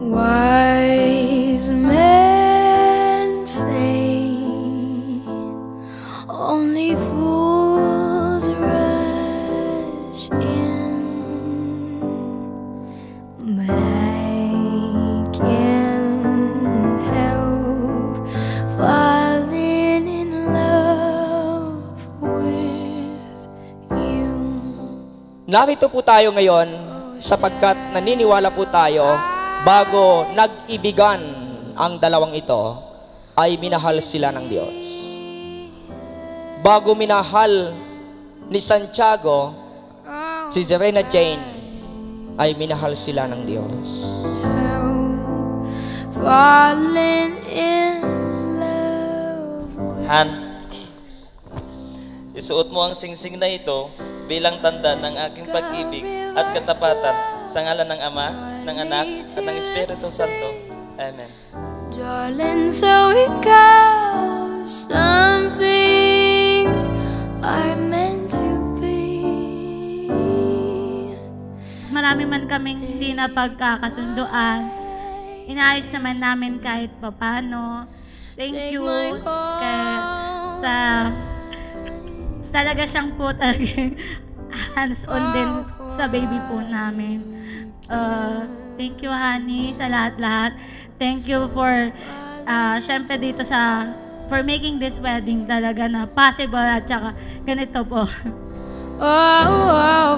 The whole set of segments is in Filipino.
Wise men say only fools rush in, but I can't help falling in love with you. Narito po tayo ngayon sapagkat naniniwala po tayo bago nag-ibigan ang dalawang ito ay minahal sila ng Diyos. Bago minahal ni Santiago si Czarina ay minahal sila ng Diyos. Falling in love with Han, isuot mo ang singsing na ito bilang tanda ng aking pag-ibig at katapatan sa ngalan ng Ama, ng Anak, at ng Espiritu Santo. Amen. darling, so it goes. Some things are meant to be. Marami man kaming hindi na pagkakasunduan, inaayos naman namin kahit papano. Thank you sa talaga siyang po talagang hands-on din sa baby po namin. Thank you, honey, sa lahat-lahat. Thank you for syempre dito for making this wedding talaga na possible at saka ganito po.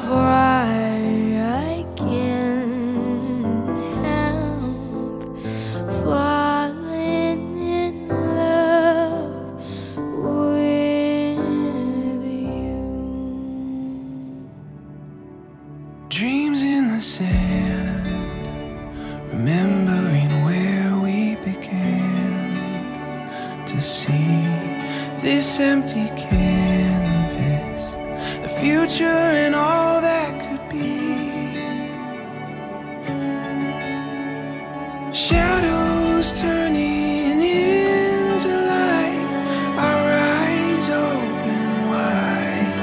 For I can't help falling in love with you. Dreams in the sand, remembering where we began to see this empty canvas, the future and all that could be. Shadows turning into light, our eyes open wide.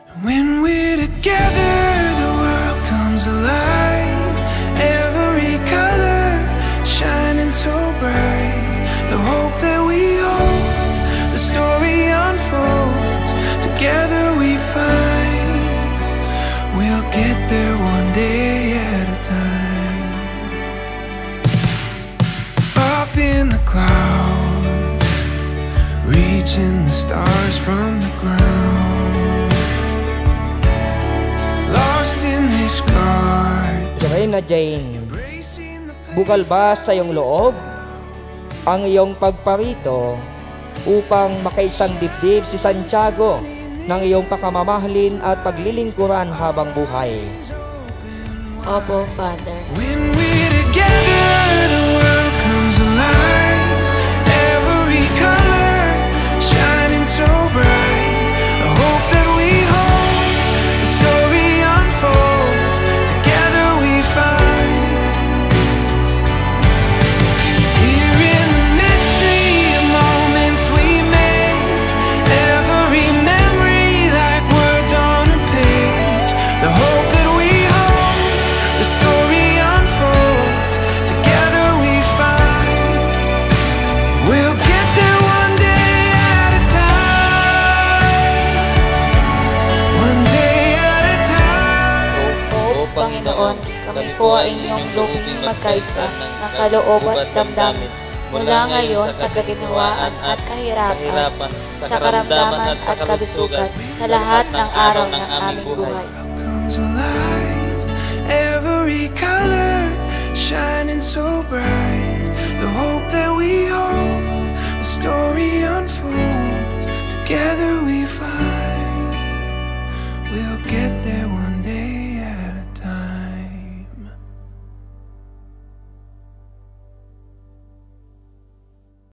And when we're together, the world comes alive. Every color shining so bright. The hope that we hold, the story unfolds. Together we find we'll get there one day at a time. Up in the clouds, reaching the stars from the ground. Lost in this garden, Czarina, embracing the bukal ba sa iyong loob ang iyong pagparito upang makaisang dibdib si Santiago ng iyong pakamamahalin at paglilingkuran habang buhay? Opo, Father. When we're together, the world comes alive. Every color shining so bright. The hope that we hold, the story unfolds. Together we find. Here in the mystery of moments we made. Every memory like words on a page. The hope that we hold, the story unfolds. Together we find we'll get there one day at a time. One day at a time. O Panginoon, kami po ay inyong lubing magkaisa ng kaloob at damdamin mula ngayon sa kaginhawaan at kahirapan, sa karamdaman at kalusugan sa lahat ng araw ng aming buhay. Comes alive, every color shining so bright. The hope that we hold, the story unfolds. Together we find we'll get there one